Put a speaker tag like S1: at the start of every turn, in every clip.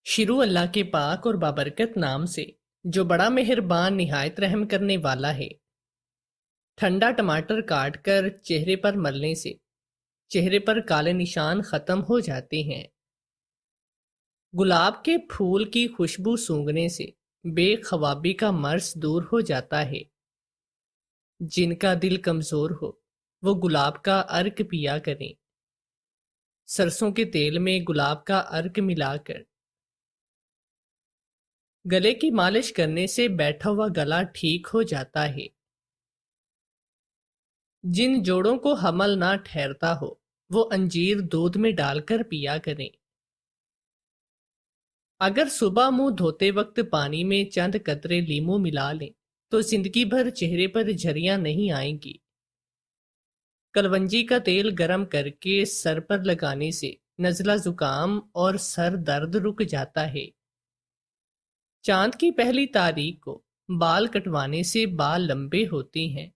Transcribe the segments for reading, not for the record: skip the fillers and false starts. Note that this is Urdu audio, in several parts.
S1: شروع اللہ کے پاک اور بابرکت نام سے جو بڑا مہربان نہایت رحم کرنے والا ہے۔ ٹھنڈا ٹماٹر کاٹ کر چہرے پر ملنے سے چہرے پر کالے نشان ختم ہو جاتے ہیں۔ گلاب کے پھول کی خوشبو سونگھنے سے بے خوابی کا مرض دور ہو جاتا ہے۔ جن کا دل کمزور ہو وہ گلاب کا عرق پیا کریں۔ سرسوں کے تیل میں گلاب کا عرق ملا کر گلے کی مالش کرنے سے بیٹھا ہوا گلا ٹھیک ہو جاتا ہے۔ جن جوڑوں کو حمل نہ ٹھہرتا ہو وہ انجیر دودھ میں ڈال کر پیا کریں۔ اگر صبح منہ دھوتے وقت پانی میں چند قطرے لیموں ملا لیں تو زندگی بھر چہرے پر جھریاں نہیں آئیں گی۔ کلونجی کا تیل گرم کر کے سر پر لگانے سے نزلہ زکام اور سر درد رک جاتا ہے۔ چاند کی پہلی تاریخ کو بال کٹوانے سے بال لمبے ہوتے ہیں۔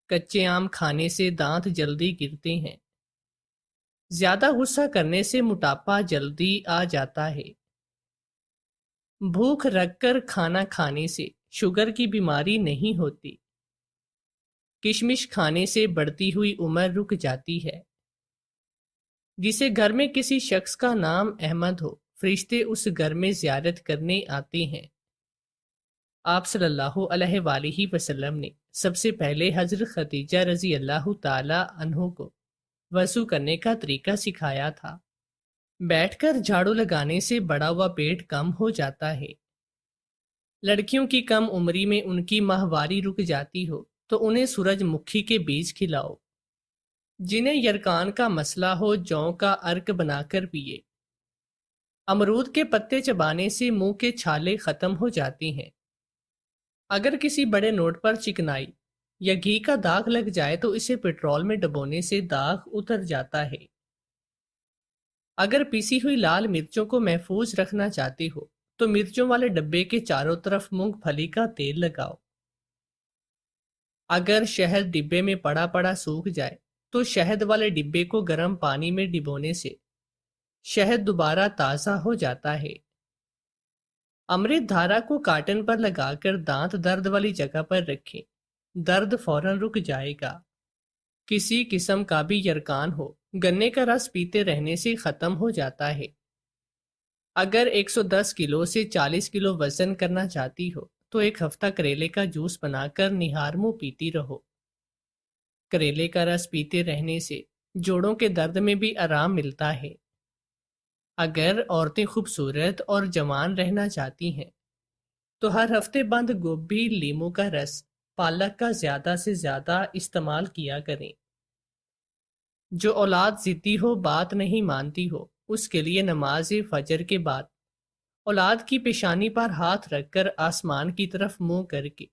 S1: کچے آم کھانے سے دانت جلدی گرتے ہیں۔ زیادہ غصہ کرنے سے موٹاپا جلدی آ جاتا ہے۔ بھوک رکھ کر کھانا کھانے سے شوگر کی بیماری نہیں ہوتی۔ کشمش کھانے سے بڑھتی ہوئی عمر رک جاتی ہے۔ جسے گھر میں کسی شخص کا نام احمد ہو فرشتے اس گھر میں زیارت کرنے آتے ہیں۔ آپ صلی اللہ علیہ وآلہ وسلم نے سب سے پہلے حضرت خدیجہ رضی اللہ تعالی عنہ کو وضو کرنے کا طریقہ سکھایا تھا۔ بیٹھ کر جھاڑو لگانے سے بڑا ہوا پیٹ کم ہو جاتا ہے۔ لڑکیوں کی کم عمری میں ان کی ماہواری رک جاتی ہو تو انہیں سورج مکھی کے بیج کھلاؤ۔ جنہیں یرکان کا مسئلہ ہو جوں کا عرق بنا کر پیے۔ امرود کے پتے چبانے سے منہ کے چھالے ختم ہو جاتے ہیں۔ اگر کسی بڑے نوٹ پر چکنائی یا گھی کا داغ لگ جائے تو اسے پٹرول میں ڈبونے سے داغ اتر جاتا ہے۔ اگر پیسی ہوئی لال مرچوں کو محفوظ رکھنا چاہتے ہو تو مرچوں والے ڈبے کے چاروں طرف مونگ پھلی کا تیل لگاؤ۔ اگر شہد ڈبے میں پڑا پڑا سوکھ جائے تو شہد والے ڈبے کو گرم پانی میں ڈبونے سے شہد دوبارہ تازہ ہو جاتا ہے۔ امرت دھارا کو کاٹن پر لگا کر دانت درد والی جگہ پر رکھیں، درد فوراً رک جائے گا۔ کسی قسم کا بھی یرکان ہو گنے کا رس پیتے رہنے سے ختم ہو جاتا ہے۔ اگر 110 کلو سے 40 کلو وزن کرنا چاہتی ہو تو ایک ہفتہ کریلے کا جوس بنا کر نہار منہ پیتی رہو۔ کریلے کا رس پیتے رہنے سے جوڑوں کے درد میں بھی آرام ملتا ہے۔ اگر عورتیں خوبصورت اور جوان رہنا چاہتی ہیں تو ہر ہفتے بند گوبھی لیموں کا رس پالک کا زیادہ سے زیادہ استعمال کیا کریں۔ جو اولاد ضدی ہو بات نہیں مانتی ہو اس کے لیے نماز فجر کے بعد اولاد کی پیشانی پر ہاتھ رکھ کر آسمان کی طرف منہ کر کے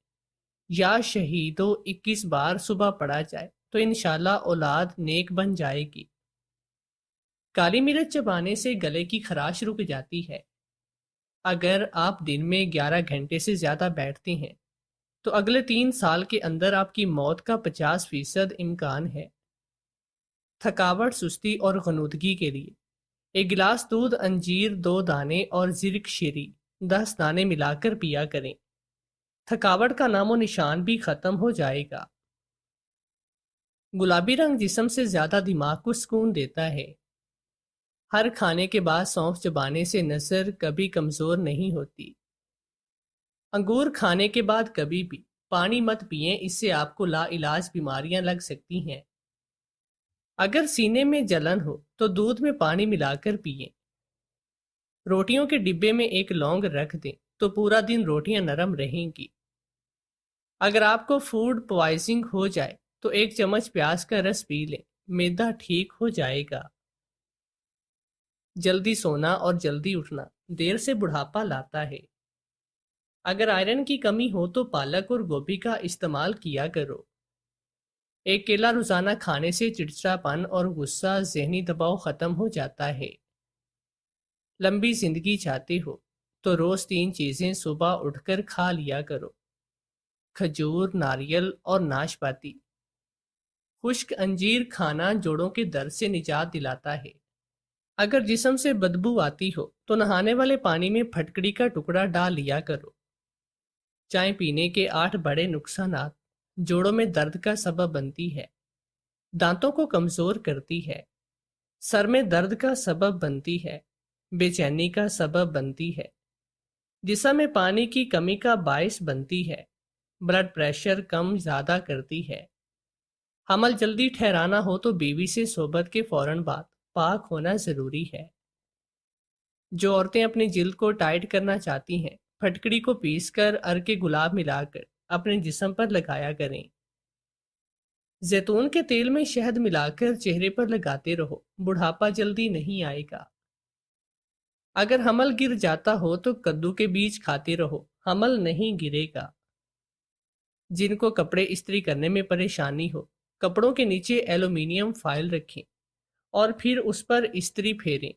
S1: یا شہیدو 21 بار صبح پڑھا جائے تو انشاءاللہ اولاد نیک بن جائے گی۔ کالی مرچ چبانے سے گلے کی خراش رک جاتی ہے۔ اگر آپ دن میں 11 گھنٹے سے زیادہ بیٹھتے ہیں تو اگلے 3 سال کے اندر آپ کی موت کا 50% امکان ہے۔ تھکاوٹ، سستی اور غنودگی کے لیے 1 گلاس دودھ، انجیر 2 دانے اور زرک شیری 10 دانے ملا کر پیا کریں۔ تھکاوٹ کا نام و نشان بھی ختم ہو جائے گا۔ گلابی رنگ جسم سے زیادہ دماغ کو سکون دیتا ہے۔ ہر کھانے کے بعد سونف چبانے سے نظر کبھی کمزور نہیں ہوتی۔ انگور کھانے کے بعد کبھی بھی پانی مت پئیں، اس سے آپ کو لا علاج بیماریاں لگ سکتی ہیں۔ اگر سینے میں جلن ہو تو دودھ میں پانی ملا کر پئیں۔ روٹیوں کے ڈبے میں 1 لونگ رکھ دیں تو پورا دن روٹیاں نرم رہیں گی۔ اگر آپ کو فوڈ پوائزنگ ہو جائے تو 1 چمچ پیاز کا رس پی لیں، معدہ ٹھیک ہو جائے گا۔ جلدی سونا اور جلدی اٹھنا دیر سے بڑھاپا لاتا ہے۔ اگر آئرن کی کمی ہو تو پالک اور گوبھی کا استعمال کیا کرو۔ 1 کیلا روزانہ کھانے سے چڑچڑاپن اور غصہ، ذہنی دباؤ ختم ہو جاتا ہے۔ لمبی زندگی چاہتے ہو تو روز 3 چیزیں صبح اٹھ کر کھا لیا کرو: کھجور، ناریل اور ناشپاتی۔ خشک انجیر کھانا جوڑوں کے درد سے نجات دلاتا ہے۔ اگر جسم سے بدبو آتی ہو تو نہانے والے پانی میں پھٹکڑی کا ٹکڑا ڈال لیا کرو۔ چائے پینے کے 8 بڑے نقصانات۔ جوڑوں میں درد کا سبب بنتی ہے، دانتوں کو کمزور کرتی ہے، سر میں درد کا سبب بنتی ہے، بے چینی کا سبب بنتی ہے، جسم میں پانی کی کمی کا باعث بنتی ہے، بلڈ پریشر کم زیادہ کرتی ہے۔ حمل جلدی ٹھہرانا ہو تو بیوی سے صحبت کے فوراً بعد پاک ہونا ضروری ہے۔ جو عورتیں اپنی جلد کو ٹائٹ کرنا چاہتی ہیں، پھٹکڑی کو پیس کر ارک گلاب ملا کر اپنے جسم پر لگایا کریں۔ زیتون کے تیل میں شہد ملا کر چہرے پر لگاتے رہو، بڑھاپا جلدی نہیں آئے گا۔ اگر حمل گر جاتا ہو تو کدو کے بیج کھاتے رہو، حمل نہیں گرے گا۔ جن کو کپڑے استری کرنے میں پریشانی ہو، کپڑوں کے نیچے ایلومینیم فائل رکھیں اور پھر اس پر استری پھیریں۔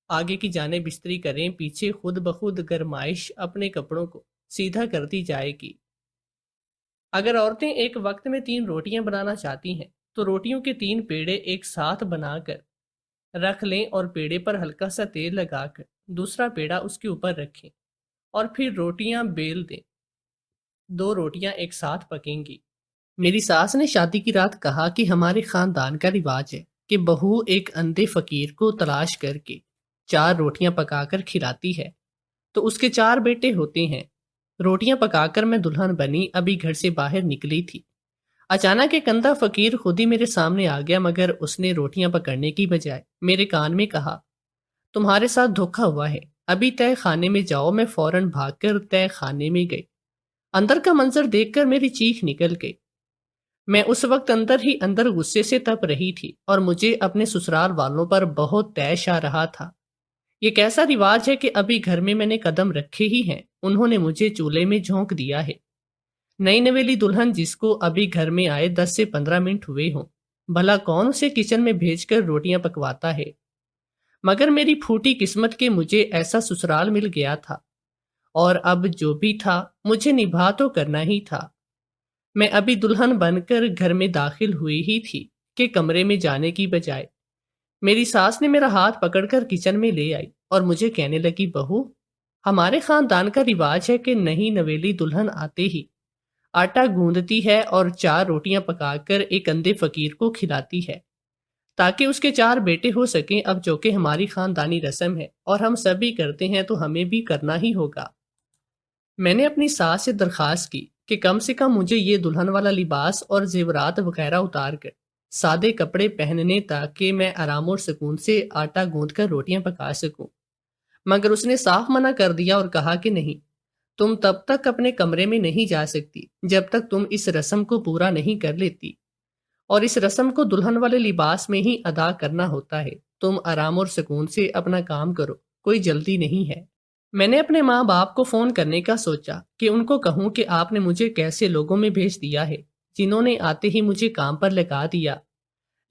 S1: آگے کی جانب استری کریں، پیچھے خود بخود گرمائش اپنے کپڑوں کو سیدھا کرتی جائے گی۔ اگر عورتیں ایک وقت میں 3 روٹیاں بنانا چاہتی ہیں تو روٹیوں کے 3 پیڑے ایک ساتھ بنا کر رکھ لیں اور پیڑے پر ہلکا سا تیل لگا کر دوسرا پیڑا اس کے اوپر رکھیں اور پھر روٹیاں بیل دیں۔ 2 روٹیاں ایک ساتھ پکیں گی۔ میری ساس نے شادی کی رات کہا کہ ہمارے خاندان کا رواج ہے کہ بہو ایک اندھے فقیر کو تلاش کر کے 4 روٹیاں پکا کر کھلاتی ہے تو اس کے 4 بیٹے ہوتے ہیں۔ روٹیاں پکا کر میں دلہن بنی، ابھی گھر سے باہر نکلی تھی، اچانک ایک اندھا فقیر خود ہی میرے سامنے آ گیا، مگر اس نے روٹیاں پکڑنے کی بجائے میرے کان میں کہا، تمہارے ساتھ دھوکا ہوا ہے، ابھی تہہ خانے میں جاؤ۔ میں فوراً بھاگ کر تہہ خانے میں گئی۔ اندر کا منظر دیکھ کر میری چیخ نکل گئی۔ میں اس وقت اندر ہی اندر غصے سے تپ رہی تھی اور مجھے اپنے سسرال والوں پر بہت طیش آ رہا تھا۔ یہ کیسا رواج ہے کہ ابھی گھر میں نے قدم رکھے ہی ہیں انہوں نے مجھے چولہے میں جھونک دیا ہے۔ نئی نویلی دلہن جس کو ابھی گھر میں آئے 10 سے 15 منٹ ہوئے ہوں، بھلا کون اسے کچن میں بھیج کر روٹیاں پکواتا ہے؟ مگر میری پھوٹی قسمت کے مجھے ایسا سسرال مل گیا تھا، اور اب جو بھی تھا مجھے نبھا تو کرنا ہی تھا۔ میں ابھی دلہن بن کر گھر میں داخل ہوئی ہی تھی کہ کمرے میں جانے کی بجائے میری ساس نے میرا ہاتھ پکڑ کر کچن میں لے آئی اور مجھے کہنے لگی، بہو، ہمارے خاندان کا رواج ہے کہ نئی نویلی دلہن آتے ہی آٹا گوندتی ہے اور 4 روٹیاں پکا کر ایک اندھے فقیر کو کھلاتی ہے تاکہ اس کے 4 بیٹے ہو سکیں۔ اب جو کہ ہماری خاندانی رسم ہے اور ہم سبھی کرتے ہیں تو ہمیں بھی کرنا ہی ہوگا۔ میں نے اپنی ساس سے درخواست کی کہ کم سے کم مجھے یہ دلہن والا لباس اور زیورات وغیرہ اتار کر سادے کپڑے پہننے تاکہ میں آرام اور سکون سے آٹا گوندھ کر روٹیاں پکا سکوں، مگر اس نے صاف منع کر دیا اور کہا کہ نہیں، تم تب تک اپنے کمرے میں نہیں جا سکتی جب تک تم اس رسم کو پورا نہیں کر لیتی، اور اس رسم کو دلہن والے لباس میں ہی ادا کرنا ہوتا ہے۔ تم آرام اور سکون سے اپنا کام کرو، کوئی جلدی نہیں ہے۔ میں نے اپنے ماں باپ کو فون کرنے کا سوچا کہ ان کو کہوں کہ آپ نے مجھے کیسے لوگوں میں بھیج دیا ہے جنہوں نے آتے ہی مجھے کام پر لگا دیا،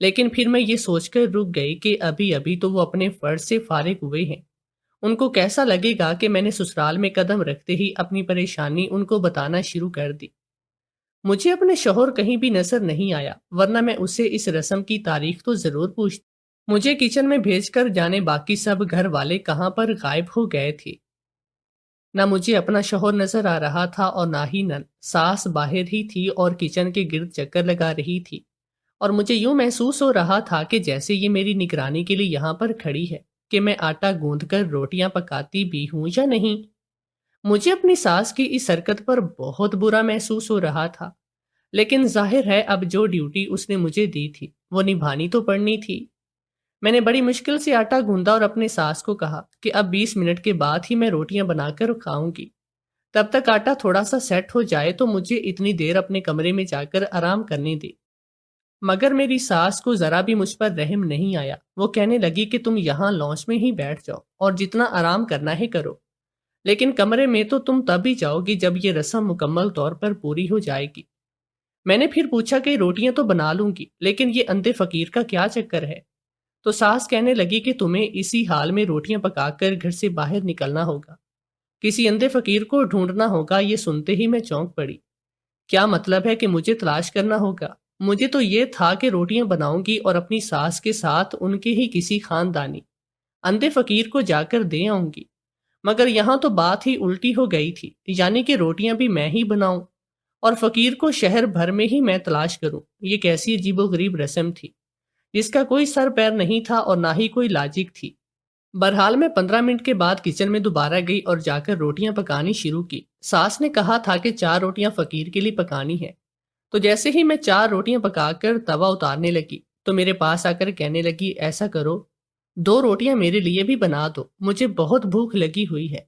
S1: لیکن پھر میں یہ سوچ کر رک گئی کہ ابھی تو وہ اپنے فرض سے فارغ ہوئے ہیں، ان کو کیسا لگے گا کہ میں نے سسرال میں قدم رکھتے ہی اپنی پریشانی ان کو بتانا شروع کر دی۔ مجھے اپنے شوہر کہیں بھی نظر نہیں آیا، ورنہ میں اسے اس رسم کی تاریخ تو ضرور پوچھتی۔ مجھے کچن میں بھیج کر جانے باقی سب گھر والے کہاں پر غائب ہو گئے تھے۔ نہ مجھے اپنا شوہر نظر آ رہا تھا اور نہ ہی نن۔ ساس باہر ہی تھی اور کچن کے گرد چکر لگا رہی تھی، اور مجھے یوں محسوس ہو رہا تھا کہ جیسے یہ میری نگرانی کے لیے یہاں پر کھڑی ہے کہ میں آٹا گوندھ کر روٹیاں پکاتی بھی ہوں یا نہیں۔ مجھے اپنی ساس کی اس حرکت پر بہت برا محسوس ہو رہا تھا، لیکن ظاہر ہے اب جو ڈیوٹی اس نے مجھے دی تھی وہ نبھانی تو پڑنی تھی۔ میں نے بڑی مشکل سے آٹا گوندا اور اپنے ساس کو کہا کہ اب 20 منٹ کے بعد ہی میں روٹیاں بنا کر کھاؤں گی، تب تک آٹا تھوڑا سا سیٹ ہو جائے تو مجھے اتنی دیر اپنے کمرے میں جا کر آرام کرنے دے۔ مگر میری ساس کو ذرا بھی مجھ پر رحم نہیں آیا۔ وہ کہنے لگی کہ تم یہاں لانچ میں ہی بیٹھ جاؤ اور جتنا آرام کرنا ہے کرو، لیکن کمرے میں تو تم تب ہی جاؤ گی جب یہ رسم مکمل طور پر پوری ہو جائے گی۔ میں نے پھر پوچھا کہ روٹیاں تو بنا لوں گی، لیکن یہ اندھے فقیر کا کیا چکر ہے؟ تو ساس کہنے لگی کہ تمہیں اسی حال میں روٹیاں پکا کر گھر سے باہر نکلنا ہوگا، کسی اندھے فقیر کو ڈھونڈنا ہوگا۔ یہ سنتے ہی میں چونک پڑی۔ کیا مطلب ہے کہ مجھے تلاش کرنا ہوگا؟ مجھے تو یہ تھا کہ روٹیاں بناؤں گی اور اپنی ساس کے ساتھ ان کے ہی کسی خاندانی اندھے فقیر کو جا کر دے آؤں گی۔ مگر یہاں تو بات ہی الٹی ہو گئی تھی، یعنی کہ روٹیاں بھی میں ہی بناؤں اور فقیر کو شہر بھر میں ہی میں تلاش کروں۔ یہ کیسی عجیب و غریب رسم تھی جس کا کوئی سر پیر نہیں تھا اور نہ ہی کوئی لاجک تھی۔ بہرحال میں 15 منٹ کے بعد کچن میں دوبارہ گئی اور جا کر روٹیاں پکانی شروع کی۔ ساس نے کہا تھا کہ 4 روٹیاں فقیر کے لیے پکانی ہے، تو جیسے ہی میں 4 روٹیاں پکا کر توا اتارنے لگی تو میرے پاس آ کر کہنے لگی، ایسا کرو 2 روٹیاں میرے لیے بھی بنا دو، مجھے بہت بھوک لگی ہوئی ہے۔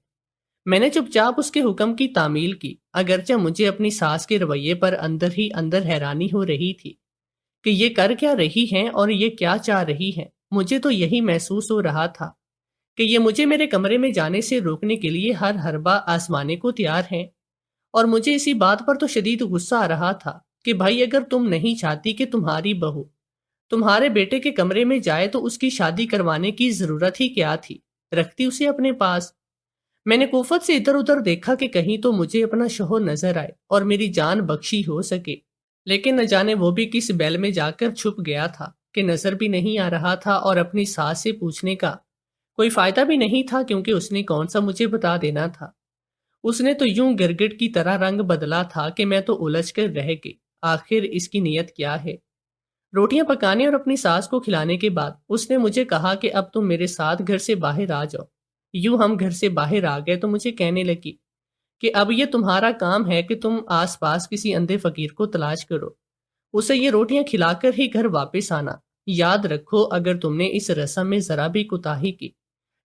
S1: میں نے چپ چاپ اس کے حکم کی تعمیل کی، اگرچہ مجھے اپنی ساس کے رویے پر اندر ہی اندر حیرانی ہو رہی تھی کہ یہ کر کیا رہی ہیں اور یہ کیا چاہ رہی ہیں۔ مجھے تو یہی محسوس ہو رہا تھا کہ یہ مجھے میرے کمرے میں جانے سے روکنے کے لیے ہر حربہ آزمانے کو تیار ہیں، اور مجھے اسی بات پر تو شدید غصہ آ رہا تھا کہ بھائی اگر تم نہیں چاہتی کہ تمہاری بہو تمہارے بیٹے کے کمرے میں جائے تو اس کی شادی کروانے کی ضرورت ہی کیا تھی، رکھتی اسے اپنے پاس۔ میں نے کوفت سے ادھر ادھر دیکھا کہ کہیں تو مجھے اپنا شوہر نظر آئے اور میری جان بخشی ہو سکے، لیکن نہ جانے وہ بھی کس بیل میں جا کر چھپ گیا تھا کہ نظر بھی نہیں آ رہا تھا، اور اپنی ساس سے پوچھنے کا کوئی فائدہ بھی نہیں تھا کیونکہ اس نے کون سا مجھے بتا دینا تھا۔ اس نے تو یوں گرگٹ کی طرح رنگ بدلا تھا کہ میں تو الجھ کر رہ گئی، آخر اس کی نیت کیا ہے۔ روٹیاں پکانے اور اپنی ساس کو کھلانے کے بعد اس نے مجھے کہا کہ اب تم میرے ساتھ گھر سے باہر آ جاؤ۔ یوں ہم گھر سے باہر آ گئے تو مجھے کہنے لگی کہ اب یہ تمہارا کام ہے کہ تم آس پاس کسی اندھے فقیر کو تلاش کرو، اسے یہ روٹیاں کھلا کر ہی گھر واپس آنا۔ یاد رکھو اگر تم نے اس رسم میں ذرا بھی کوتاہی کی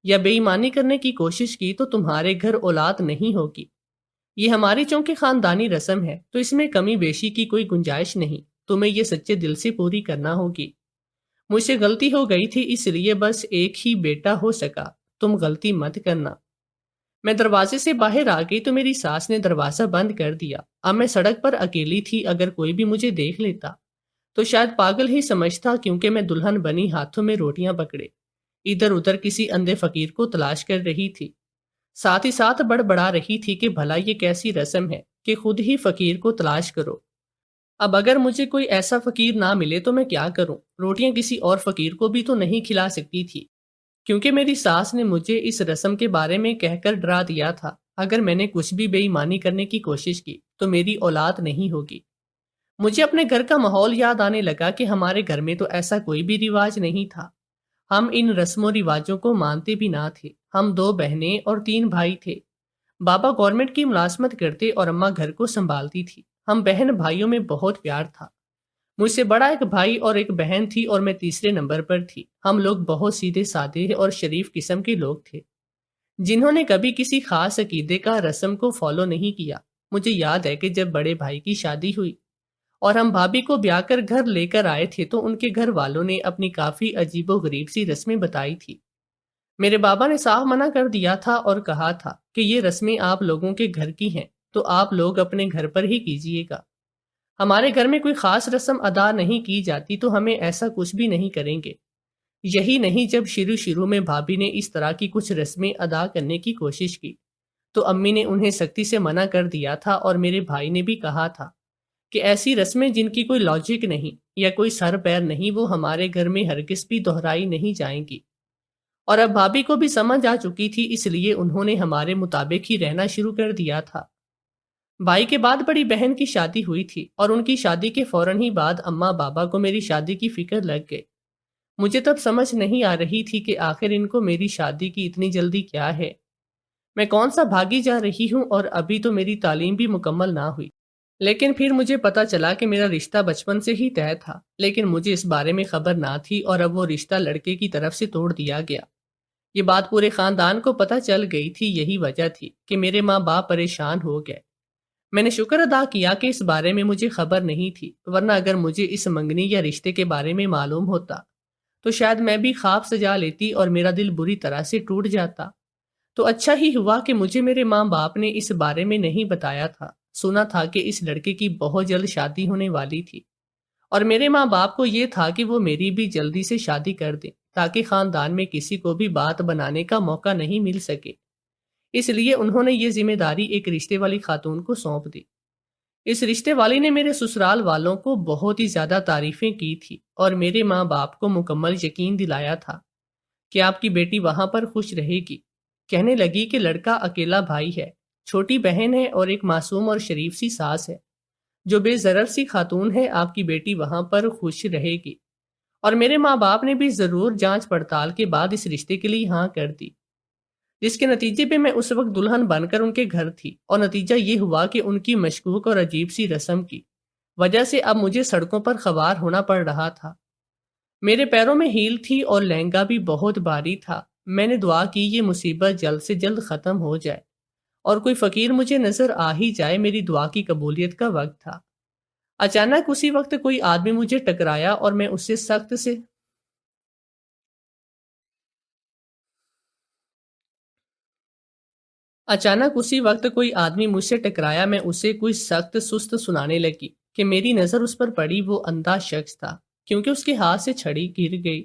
S1: یا بے ایمانی کرنے کی کوشش کی تو تمہارے گھر اولاد نہیں ہوگی۔ یہ ہماری چونکہ خاندانی رسم ہے تو اس میں کمی بیشی کی کوئی گنجائش نہیں، تمہیں یہ سچے دل سے پوری کرنا ہوگی۔ مجھ سے غلطی ہو گئی تھی، اس لیے بس ایک ہی بیٹا ہو سکا، تم غلطی مت کرنا۔ میں دروازے سے باہر آ گئی تو میری ساس نے دروازہ بند کر دیا۔ اب میں سڑک پر اکیلی تھی، اگر کوئی بھی مجھے دیکھ لیتا تو شاید پاگل ہی سمجھتا، کیونکہ میں دلہن بنی ہاتھوں میں روٹیاں پکڑے ادھر ادھر کسی اندھے فقیر کو تلاش کر رہی تھی، ساتھ ہی ساتھ بڑبڑا رہی تھی کہ بھلا یہ کیسی رسم ہے کہ خود ہی فقیر کو تلاش کرو۔ اب اگر مجھے کوئی ایسا فقیر نہ ملے تو میں کیا کروں؟ روٹیاں کسی اور فقیر کو بھی تو نہیں کھلا سکتی تھی، کیونکہ میری ساس نے مجھے اس رسم کے بارے میں کہہ کر ڈرا دیا تھا، اگر میں نے کچھ بھی بے ایمانی کرنے کی کوشش کی تو میری اولاد نہیں ہوگی۔ مجھے اپنے گھر کا ماحول یاد آنے لگا کہ ہمارے گھر میں تو ایسا کوئی بھی رواج نہیں تھا، ہم ان رسم و رواجوں کو مانتے بھی نہ تھے۔ ہم 2 بہنیں اور 3 بھائی تھے، بابا گورنمنٹ کی ملازمت کرتے اور اماں گھر کو سنبھالتی تھی۔ ہم بہن بھائیوں میں بہت پیار تھا، مجھ سے بڑا ایک بھائی اور ایک بہن تھی اور میں تیسرے نمبر پر تھی۔ ہم لوگ بہت سیدھے سادے اور شریف قسم کے لوگ تھے جنہوں نے کبھی کسی خاص عقیدے کا رسم کو فالو نہیں کیا۔ مجھے یاد ہے کہ جب بڑے بھائی کی شادی ہوئی اور ہم بھابھی کو بیاہ کر گھر لے کر آئے تھے تو ان کے گھر والوں نے اپنی کافی عجیب و غریب سی رسمیں بتائی تھی۔ میرے بابا نے صاف منع کر دیا تھا اور کہا تھا کہ یہ رسمیں آپ لوگوں کے گھر کی ہیں تو آپ لوگ اپنے گھر پر ہی کیجیے گا، ہمارے گھر میں کوئی خاص رسم ادا نہیں کی جاتی تو ہمیں ایسا کچھ بھی نہیں کریں گے۔ یہی نہیں، جب شروع میں بھابھی نے اس طرح کی کچھ رسمیں ادا کرنے کی کوشش کی تو امی نے انہیں سختی سے منع کر دیا تھا، اور میرے بھائی نے بھی کہا تھا کہ ایسی رسمیں جن کی کوئی لاجک نہیں یا کوئی سر پیر نہیں وہ ہمارے گھر میں ہرگز بھی دہرائی نہیں جائیں گی۔ اور اب بھابھی کو بھی سمجھ آ چکی تھی، اس لیے انہوں نے ہمارے مطابق ہی رہنا شروع کر دیا تھا۔ بھائی کے بعد بڑی بہن کی شادی ہوئی تھی اور ان کی شادی کے فوراً ہی بعد اماں بابا کو میری شادی کی فکر لگ گئی۔ مجھے تب سمجھ نہیں آ رہی تھی کہ آخر ان کو میری شادی کی اتنی جلدی کیا ہے۔ میں کون سا بھاگی جا رہی ہوں، اور ابھی تو میری تعلیم بھی مکمل نہ ہوئی۔ لیکن پھر مجھے پتا چلا کہ میرا رشتہ بچپن سے ہی طے تھا، لیکن مجھے اس بارے میں خبر نہ تھی، اور اب وہ رشتہ لڑکے کی طرف سے توڑ دیا گیا۔ یہ بات پورے خاندان کو پتہ چل گئی تھی، یہی وجہ تھی کہ میرے ماں باپ پریشان ہو گئے۔ میں نے شکر ادا کیا کہ اس بارے میں مجھے خبر نہیں تھی، ورنہ اگر مجھے اس منگنی یا رشتے کے بارے میں معلوم ہوتا تو شاید میں بھی خواب سجا لیتی اور میرا دل بری طرح سے ٹوٹ جاتا۔ تو اچھا ہی ہوا کہ مجھے میرے ماں باپ نے اس بارے میں نہیں بتایا تھا۔ سنا تھا کہ اس لڑکے کی بہت جلد شادی ہونے والی تھی، اور میرے ماں باپ کو یہ تھا کہ وہ میری بھی جلدی سے شادی کر دیں تاکہ خاندان میں کسی کو بھی بات بنانے کا موقع نہیں مل سکے۔ اس لیے انہوں نے یہ ذمہ داری ایک رشتے والی خاتون کو سونپ دی۔ اس رشتے والی نے میرے سسرال والوں کو بہت ہی زیادہ تعریفیں کی تھی اور میرے ماں باپ کو مکمل یقین دلایا تھا کہ آپ کی بیٹی وہاں پر خوش رہے گی۔ کہنے لگی کہ لڑکا اکیلا بھائی ہے، چھوٹی بہن ہے اور ایک معصوم اور شریف سی ساس ہے جو بے ضرر سی خاتون ہے۔ آپ کی بیٹی وہاں پر خوش رہے گی، اور میرے ماں باپ نے بھی ضرور جانچ پڑتال کے بعد اس رشتے کے لیے ہاں کر دی، جس کے نتیجے پہ میں اس وقت دلہن بن کر ان کے گھر تھی، اور نتیجہ یہ ہوا کہ ان کی مشکوک اور عجیب سی رسم کی وجہ سے اب مجھے سڑکوں پر خوار ہونا پڑ رہا تھا۔ میرے پیروں میں ہیل تھی اور لہنگا بھی بہت بھاری تھا۔ میں نے دعا کی یہ مصیبت جلد سے جلد ختم ہو جائے اور کوئی فقیر مجھے نظر آ ہی جائے، میری دعا کی قبولیت کا وقت تھا۔ اچانک اسی وقت کوئی آدمی مجھے ٹکرایا اور میں اس سے سخت سے اچانک اسی وقت کوئی آدمی مجھ سے ٹکرایا، میں اسے کوئی سخت سست سنانے لگی کہ میری نظر اس پر پڑی۔ وہ اندھا شخص تھا کیونکہ اس کے ہاتھ سے چھڑی گر گئی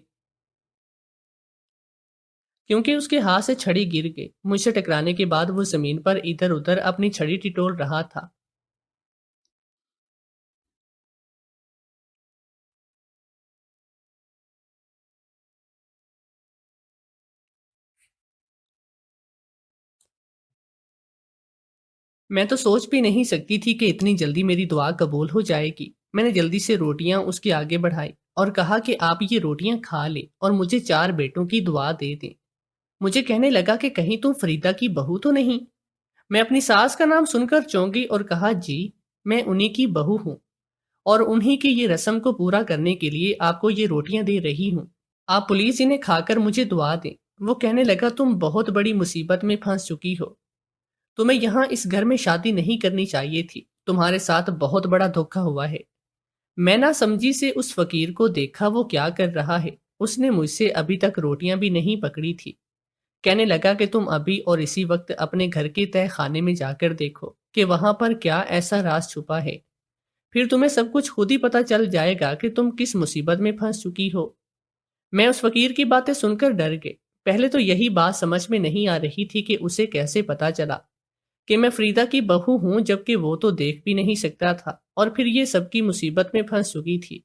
S1: کیونکہ اس کے ہاتھ سے چھڑی گر گئی مجھ سے ٹکرانے کے بعد وہ زمین پر ادھر ادھر اپنی چھڑی ٹٹول رہا تھا۔ میں تو سوچ بھی نہیں سکتی تھی کہ اتنی جلدی میری دعا قبول ہو جائے گی۔ میں نے جلدی سے روٹیاں اس کے آگے بڑھائی اور کہا کہ آپ یہ روٹیاں کھا لیں اور مجھے 4 بیٹوں کی دعا دے دیں۔ مجھے کہنے لگا کہ کہیں تم فریدہ کی بہو تو نہیں؟ میں اپنی ساس کا نام سن کر چونکی اور کہا جی، میں انہی کی بہو ہوں اور انہی کی یہ رسم کو پورا کرنے کے لیے آپ کو یہ روٹیاں دے رہی ہوں۔ آپ پولیس انہیں کھا کر مجھے دعا دیں۔ وہ کہنے لگا تم بہت بڑی مصیبت میں پھنس چکی ہو، تمہیں یہاں اس گھر میں شادی نہیں کرنی چاہیے تھی، تمہارے ساتھ بہت بڑا دھوکا ہوا ہے۔ میں نہ سمجھی سے اس فقیر کو دیکھا وہ کیا کر رہا ہے۔ اس نے مجھ سے ابھی تک روٹیاں بھی نہیں پکڑی تھی۔ کہنے لگا کہ تم ابھی اور اسی وقت اپنے گھر کے تہہ خانے میں جا کر دیکھو کہ وہاں پر کیا ایسا راز چھپا ہے، پھر تمہیں سب کچھ خود ہی پتہ چل جائے گا کہ تم کس مصیبت میں پھنس چکی ہو۔ میں اس فقیر کی باتیں سن کر ڈر گئی۔ پہلے تو یہی بات سمجھ میں نہیں آ رہی تھی کہ اسے کیسے پتا چلا کہ میں فریدہ کی بہو ہوں، جبکہ وہ تو دیکھ بھی نہیں سکتا تھا، اور پھر یہ سب کی مصیبت میں پھنس چکی تھی۔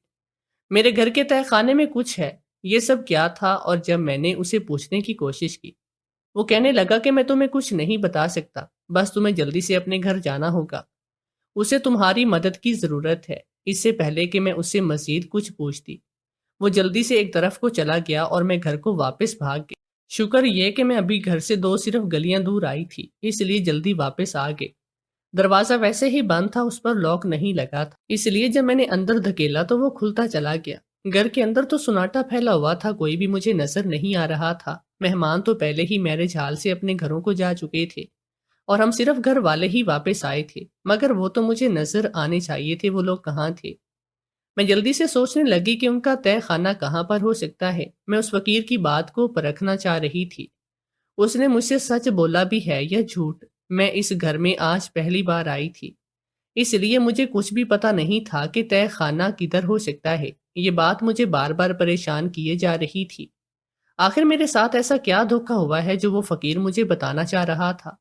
S1: میرے گھر کے تہہ خانے میں کچھ ہے، یہ سب کیا تھا؟ اور جب میں نے اسے پوچھنے کی کوشش کی، وہ کہنے لگا کہ میں تمہیں کچھ نہیں بتا سکتا، بس تمہیں جلدی سے اپنے گھر جانا ہوگا، اسے تمہاری مدد کی ضرورت ہے۔ اس سے پہلے کہ میں اس سے مزید کچھ پوچھتی، وہ جلدی سے ایک طرف کو چلا گیا اور میں گھر کو واپس بھاگ گئی۔ شکر یہ کہ میں ابھی گھر سے صرف گلیاں دور آئی تھی، اس لیے جلدی واپس آ گئی۔ دروازہ ویسے ہی بند تھا، اس پر لاک نہیں لگا تھا، اس لیے جب میں نے اندر دھکیلا تو وہ کھلتا چلا گیا۔ گھر کے اندر تو سناٹا پھیلا ہوا تھا، کوئی بھی مجھے نظر نہیں آ رہا تھا۔ مہمان تو پہلے ہی میرج ہال سے اپنے گھروں کو جا چکے تھے اور ہم صرف گھر والے ہی واپس آئے تھے، مگر وہ تو مجھے نظر آنے چاہیے تھے، وہ لوگ کہاں تھے؟ میں جلدی سے سوچنے لگی کہ ان کا تہہ خانہ کہاں پر ہو سکتا ہے۔ میں اس فقیر کی بات کو پرکھنا چاہ رہی تھی، اس نے مجھ سے سچ بولا بھی ہے یا جھوٹ۔ میں اس گھر میں آج پہلی بار آئی تھی، اس لیے مجھے کچھ بھی پتا نہیں تھا کہ تہہ خانہ کدھر ہو سکتا ہے۔ یہ بات مجھے بار بار پریشان کیے جا رہی تھی۔ آخر میرے ساتھ ایسا کیا دھوکا ہوا ہے جو وہ فقیر مجھے بتانا چاہ رہا تھا؟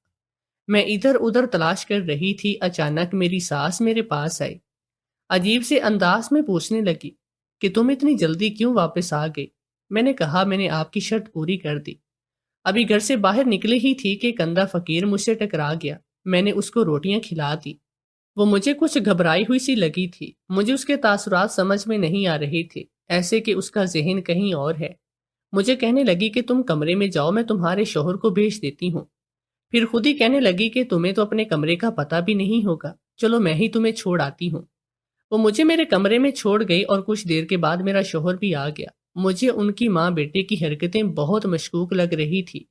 S1: میں ادھر ادھر تلاش کر رہی تھی، اچانک میری ساس میرے پاس آئی، عجیب سے انداز میں پوچھنے لگی کہ تم اتنی جلدی کیوں واپس آ گئی؟ میں نے کہا میں نے آپ کی شرط پوری کر دی۔ ابھی گھر سے باہر نکلی ہی تھی کہ کندھا فقیر مجھ سے ٹکرا گیا۔ میں نے اس کو روٹیاں کھلا دی۔ وہ مجھے کچھ گھبرائی ہوئی سی لگی تھی، مجھے اس کے تاثرات سمجھ میں نہیں آ رہے تھے، ایسے کہ اس کا ذہن کہیں اور ہے۔ مجھے کہنے لگی کہ تم کمرے میں جاؤ، میں تمہارے شوہر کو بھیج دیتی ہوں۔ پھر خود ہی کہنے لگی کہ تمہیں تو اپنے کمرے کا پتہ بھی نہیں ہوگا، چلو میں ہی تمہیں چھوڑ آتی ہوں۔ وہ مجھے میرے کمرے میں چھوڑ گئی اور کچھ دیر کے بعد میرا شوہر بھی آ گیا۔ مجھے ان کی ماں بیٹے کی حرکتیں بہت مشکوک لگ رہی تھی،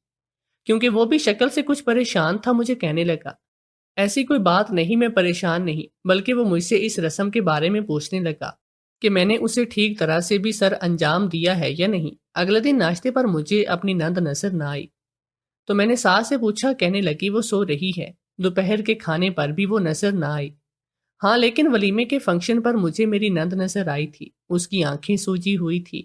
S1: کیونکہ وہ بھی شکل سے کچھ پریشان تھا۔ مجھے کہنے لگا ایسی کوئی بات نہیں، میں پریشان نہیں، بلکہ وہ مجھ سے اس رسم کے بارے میں پوچھنے لگا کہ میں نے اسے ٹھیک طرح سے بھی سر انجام دیا ہے یا نہیں۔ اگلے دن ناشتے پر مجھے اپنی نند نظر نہ آئی تو میں نے ساس سے پوچھا، کہنے لگی وہ سو رہی ہے۔ دوپہر کے کھانے پر بھی وہ نظر نہ آئی۔ ہاں، لیکن ولیمے کے فنکشن پر مجھے میری نند نظر آئی تھی، اس کی آنکھیں سوجی ہوئی تھی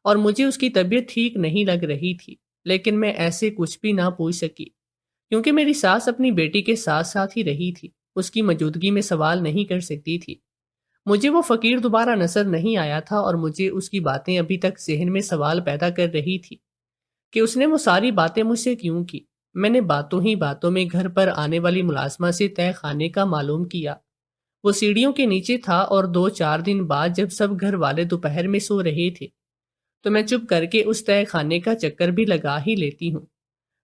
S1: اور مجھے اس کی طبیعت ٹھیک نہیں لگ رہی تھی، لیکن میں ایسے کچھ بھی نہ پوچھ سکی کیونکہ میری ساس اپنی بیٹی کے ساتھ ساتھ ہی رہی تھی، اس کی موجودگی میں سوال نہیں کر سکتی تھی۔ مجھے وہ فقیر دوبارہ نظر نہیں آیا تھا اور مجھے اس کی باتیں ابھی تک ذہن میں سوال پیدا کر رہی تھی کہ اس نے وہ ساری باتیں مجھ سے کیوں کی۔ میں نے باتوں ہی باتوں میں گھر پر آنے والی ملازمہ سے تہہ خانے کا معلوم کیا۔ وہ سیڑھیوں کے نیچے تھا اور 2-4 دن بعد جب سب گھر والے دوپہر میں سو رہے تھے تو میں چپ کر کے اس تہہ خانے کا چکر بھی لگا ہی لیتی ہوں۔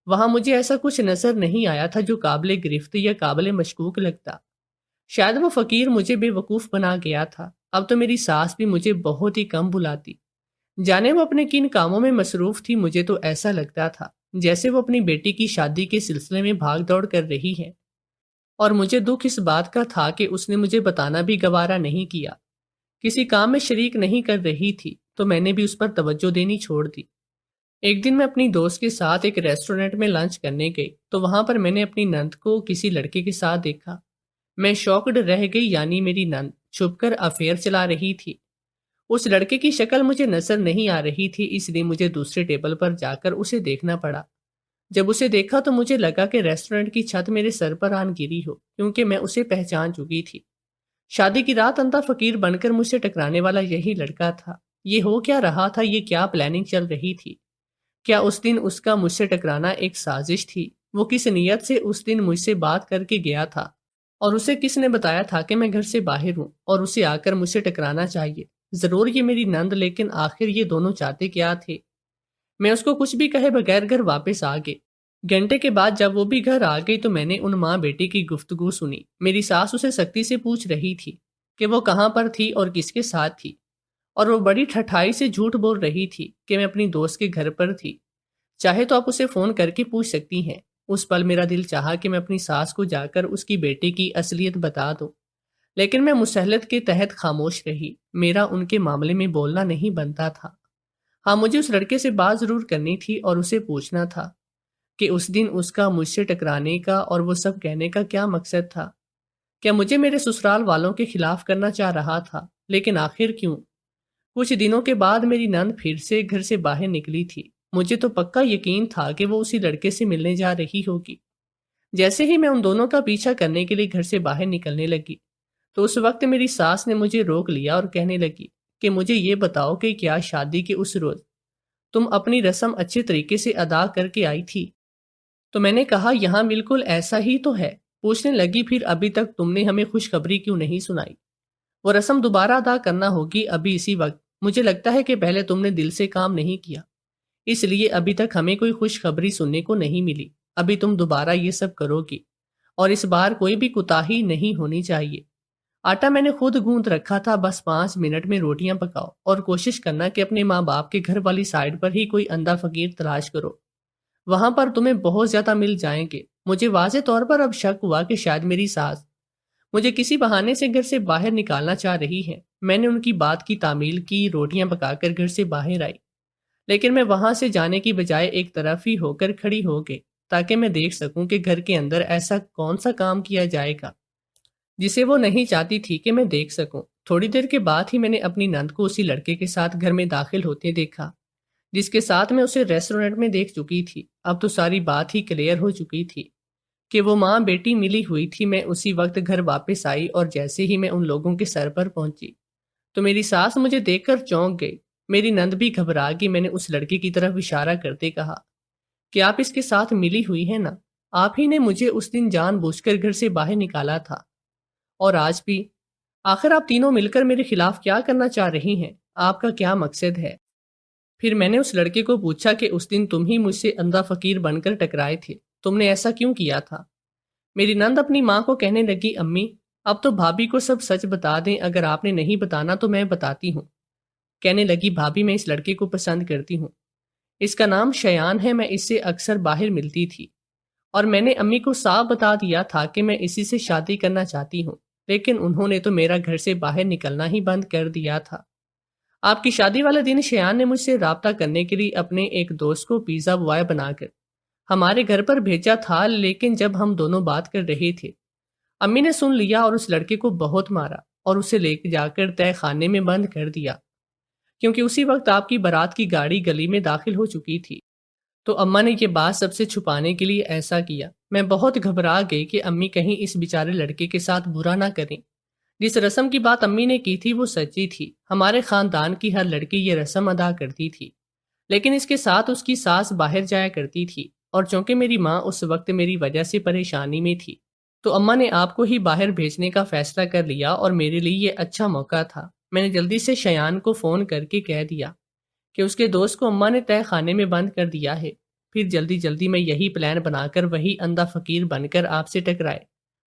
S1: وہاں مجھے ایسا کچھ نظر نہیں آیا تھا جو قابل گرفت یا قابل مشکوک لگتا۔ شاید وہ فقیر مجھے بے وقوف بنا گیا تھا۔ اب تو میری ساس بھی مجھے بہت ہی کم بلاتی، جانے وہ اپنے کن کاموں میں مصروف تھی۔ مجھے تو ایسا لگتا تھا جیسے وہ اپنی بیٹی کی شادی کے سلسلے میں بھاگ دوڑ کر رہی ہے، اور مجھے دکھ اس بات کا تھا کہ اس نے مجھے بتانا بھی گوارا نہیں کیا۔ کسی کام میں شریک نہیں کر رہی تھی تو میں نے بھی اس پر توجہ دینی چھوڑ دی۔ ایک دن میں اپنی دوست کے ساتھ ایک ریسٹورنٹ میں لنچ کرنے گئی تو وہاں پر میں نے اپنی نند کو کسی لڑکے کے ساتھ دیکھا۔ میں شاکڈ رہ گئی، یعنی میری نند چھپ کر افیئر چلا رہی تھی۔ اس لڑکے کی شکل مجھے نظر نہیں آ رہی تھی، اس لیے مجھے دوسرے ٹیبل پر جا کر اسے دیکھنا پڑا۔ جب اسے دیکھا تو مجھے لگا کہ ریسٹورنٹ کی چھت میرے سر پر آن گری ہو، کیونکہ میں اسے پہچان چکی تھی۔ شادی کی رات اندھا فقیر بن کر مجھ سے ٹکرانے والا یہی لڑکا تھا۔ یہ ہو کیا رہا تھا؟ یہ کیا پلاننگ چل رہی تھی؟ کیا اس دن اس کا مجھ سے ٹکرانا ایک سازش تھی؟ وہ کس نیت سے اس دن مجھ سے بات کر کے گیا تھا؟ اور اسے کس نے بتایا تھا کہ میں گھر سے باہر ہوں اور اسے آ کر مجھ سے ٹکرانا چاہیے؟ ضرور یہ میری نند، لیکن آخر یہ دونوں چاہتے کیا تھے؟ میں اس کو کچھ بھی کہے بغیر گھر واپس آ گئی۔ گھنٹے کے بعد جب وہ بھی گھر آ گئی تو میں نے ان ماں بیٹی کی گفتگو سنی۔ میری ساس اسے سختی سے پوچھ رہی تھی کہ وہ کہاں پر تھی اور کس کے ساتھ تھی، اور وہ بڑی ٹھٹائی سے جھوٹ بول رہی تھی کہ میں اپنی دوست کے گھر پر تھی۔ چاہے تو آپ اسے فون کر کے پوچھ سکتی ہیں۔ اس پل میرا دل چاہا کہ میں اپنی ساس کو جا کر اس کی بیٹے کی اصلیت بتا دوں، لیکن میں مسلط کے تحت خاموش رہی۔ میرا ان کے معاملے میں بولنا نہیں بنتا تھا۔ ہاں، مجھے اس لڑکے سے بات ضرور کرنی تھی اور اسے پوچھنا تھا کہ اس دن اس کا مجھ سے ٹکرانے کا اور وہ سب کہنے کا کیا مقصد تھا؟ کیا مجھے میرے سسرال والوں کے خلاف کرنا چاہ رہا تھا؟ لیکن آخر کیوں؟ کچھ دنوں کے بعد میری نند پھر سے گھر سے باہر نکلی تھی۔ مجھے تو پکا یقین تھا کہ وہ اسی لڑکے سے ملنے جا رہی ہوگی۔ جیسے ہی میں ان دونوں کا پیچھا کرنے کے لیے گھر سے باہر نکلنے لگی تو اس وقت میری ساس نے مجھے روک لیا اور کہنے لگی کہ مجھے یہ بتاؤ کہ کیا شادی کے اس روز تم اپنی رسم اچھے طریقے سے ادا کر کے آئی تھی؟ تو میں نے کہا یہاں بالکل ایسا ہی تو ہے۔ پوچھنے لگی پھر ابھی تک تم نے ہمیں خوشخبری کیوں نہیں سنائی؟ وہ رسم دوبارہ ادا کرنا ہوگی ابھی اسی وقت۔ مجھے لگتا ہے کہ پہلے تم نے دل سے کام نہیں کیا، اس لیے ابھی تک ہمیں کوئی خوشخبری سننے کو نہیں ملی۔ ابھی تم دوبارہ یہ سب کرو گی اور اس بار کوئی بھی کوتاہی نہیں ہونی چاہیے۔ آٹا میں نے خود گوندھ رکھا تھا، بس 5 منٹ میں روٹیاں پکاؤ اور کوشش کرنا کہ اپنے ماں باپ کے گھر والی سائڈ پر ہی کوئی اندھا فقیر تلاش کرو، وہاں پر تمہیں بہت زیادہ مل جائیں گے۔ مجھے واضح طور پر اب شک ہوا کہ شاید میری ساس مجھے کسی بہانے سے گھر سے باہر نکالنا چاہ رہی ہے۔ میں نے ان کی بات کی تعمیل کی، روٹیاں پکا کر گھر سے باہر آئی، لیکن میں وہاں سے جانے کی بجائے ایک طرف ہی ہو کر کھڑی ہو گئی تاکہ میں دیکھ سکوں کہ گھر کے اندر ایسا کون سا کام کیا جائے گا جسے وہ نہیں چاہتی تھی کہ میں دیکھ سکوں۔ تھوڑی دیر کے بعد ہی میں نے اپنی نند کو اسی لڑکے کے ساتھ گھر میں داخل ہوتے دیکھا جس کے ساتھ میں اسے ریسٹورنٹ میں دیکھ چکی تھی۔ اب تو ساری بات ہی کلیئر ہو چکی تھی کہ وہ ماں بیٹی ملی ہوئی تھی۔ میں اسی وقت گھر واپس آئی اور جیسے ہی میں ان لوگوں کے سر پر پہنچی تو میری ساس مجھے دیکھ کر چونک گئی۔ میری نند بھی گھبرا گئی۔ میں نے اس لڑکے کی طرف اشارہ کرتے کہا کہ آپ اس کے ساتھ ملی ہوئی ہیں نا؟ آپ ہی نے مجھے اس دن جان بوجھ کر گھر سے باہر نکالا تھا، اور آج بھی۔ آخر آپ تینوں مل کر میرے خلاف کیا کرنا چاہ رہی ہیں؟ آپ کا کیا مقصد ہے؟ پھر میں نے اس لڑکے کو پوچھا کہ اس دن تم ہی مجھ سے اندھا فقیر بن کر ٹکرائے تھے، تم نے ایسا کیوں کیا تھا؟ میری نند اپنی ماں کو کہنے لگی امی اب تو بھابھی کو سب سچ بتا دیں، اگر آپ نے نہیں بتانا تو میں بتاتی ہوں۔ کہنے لگی بھابھی میں اس لڑکے کو پسند کرتی ہوں، اس کا نام شیان ہے، میں اس سے اکثر باہر ملتی تھی اور میں نے امی کو صاف بتا دیا تھا کہ میں اسی سے شادی کرنا چاہتی ہوں، لیکن انہوں نے تو میرا گھر سے باہر نکلنا ہی بند کر دیا تھا۔ آپ کی شادی والے دن شیان نے مجھ سے رابطہ کرنے کے لیے اپنے ایک دوست کو پیزا بوائے بنا کر ہمارے گھر پر بھیجا تھا، لیکن جب ہم دونوں بات کر رہے تھے امی نے سن لیا اور اس لڑکے کو بہت مارا اور اسے لے جا کر تہہ خانے میں بند کر دیا، کیونکہ اسی وقت آپ کی بارات کی گاڑی گلی میں داخل ہو چکی تھی۔ تو اماں نے یہ بات سب سے چھپانے کے لیے ایسا کیا۔ میں بہت گھبرا گئی کہ امی کہیں اس بیچارے لڑکے کے ساتھ برا نہ کریں۔ جس رسم کی بات امی نے کی تھی وہ سچی تھی، ہمارے خاندان کی ہر لڑکی یہ رسم ادا کرتی تھی، لیکن اس کے ساتھ اس کی ساس باہر جایا کرتی تھی، اور چونکہ میری ماں اس وقت میری وجہ سے پریشانی میں تھی تو اماں نے آپ کو ہی باہر بھیجنے کا فیصلہ کر لیا، اور میرے لیے یہ اچھا موقع تھا۔ میں نے جلدی سے شیان کو فون کر کے کہہ دیا کہ اس کے دوست کو اماں نے تہہ خانے میں بند کر دیا ہے۔ پھر جلدی جلدی میں یہی پلان بنا کر وہی اندھا فقیر بن کر آپ سے ٹکرائے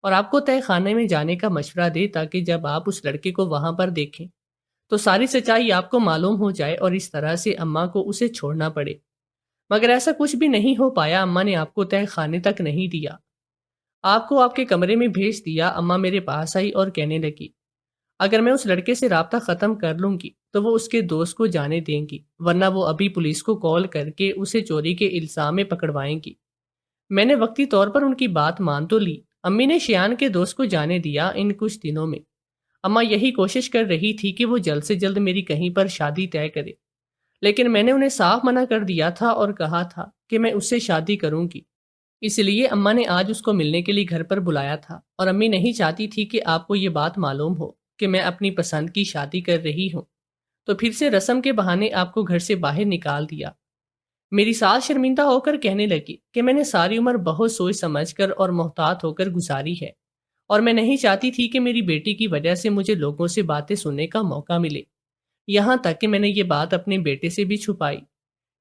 S1: اور آپ کو تہہ خانے میں جانے کا مشورہ دے، تاکہ جب آپ اس لڑکے کو وہاں پر دیکھیں تو ساری سچائی آپ کو معلوم ہو جائے اور اس طرح سے اماں کو اسے چھوڑنا پڑے۔ مگر ایسا کچھ بھی نہیں ہو پایا، اماں نے آپ کو تہہ خانے تک نہیں دیا، آپ کو آپ کے کمرے میں بھیج دیا۔ اماں میرے پاس آئی اور کہنے لگی اگر میں اس لڑکے سے رابطہ ختم کر لوں گی تو وہ اس کے دوست کو جانے دیں گی، ورنہ وہ ابھی پولیس کو کال کر کے اسے چوری کے الزام میں پکڑوائیں گی۔ میں نے وقتی طور پر ان کی بات مان تو لی۔ امی نے شیان کے دوست کو جانے دیا۔ ان کچھ دنوں میں اماں یہی کوشش کر رہی تھی کہ وہ جلد سے جلد میری کہیں پر شادی طے کرے، لیکن میں نے انہیں صاف منع کر دیا تھا اور کہا تھا کہ میں اس سے شادی کروں گی۔ اس لیے اماں نے آج اس کو ملنے کے لیے گھر پر بلایا تھا، اور امی نہیں چاہتی تھی کہ آپ کو یہ بات معلوم ہو کہ میں اپنی پسند کی شادی کر رہی ہوں، تو پھر سے رسم کے بہانے آپ کو گھر سے باہر نکال دیا۔ میری ساس شرمندہ ہو کر کہنے لگی کہ میں نے ساری عمر بہت سوچ سمجھ کر اور محتاط ہو کر گزاری ہے، اور میں نہیں چاہتی تھی کہ میری بیٹی کی وجہ سے مجھے لوگوں سے باتیں سننے کا موقع ملے۔ یہاں تک کہ میں نے یہ بات اپنے بیٹے سے بھی چھپائی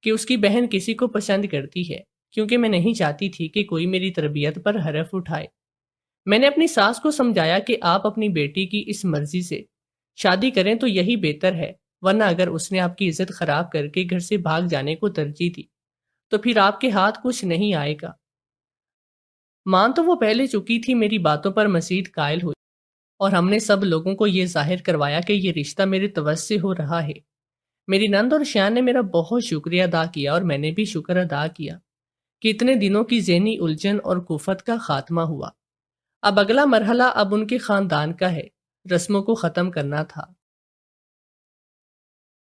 S1: کہ اس کی بہن کسی کو پسند کرتی ہے، کیونکہ میں نہیں چاہتی تھی کہ کوئی میری تربیت پر حرف اٹھائے۔ میں نے اپنی ساس کو سمجھایا کہ آپ اپنی بیٹی کی اس مرضی سے شادی کریں تو یہی بہتر ہے، ورنہ اگر اس نے آپ کی عزت خراب کر کے گھر سے بھاگ جانے کو ترجیح دی تو پھر آپ کے ہاتھ کچھ نہیں آئے گا۔ مان تو وہ پہلے چکی تھی، میری باتوں پر مزید قائل ہوئی، اور ہم نے سب لوگوں کو یہ ظاہر کروایا کہ یہ رشتہ میرے توس سے ہو رہا ہے۔ میری نند اور شیان نے میرا بہت شکریہ ادا کیا، اور میں نے بھی شکر ادا کیا کہ اتنے دنوں کی ذہنی الجھن اور کفت کا خاتمہ ہوا۔ اب اگلا مرحلہ اب ان کے خاندان کا ہے۔ رسموں کو ختم کرنا تھا،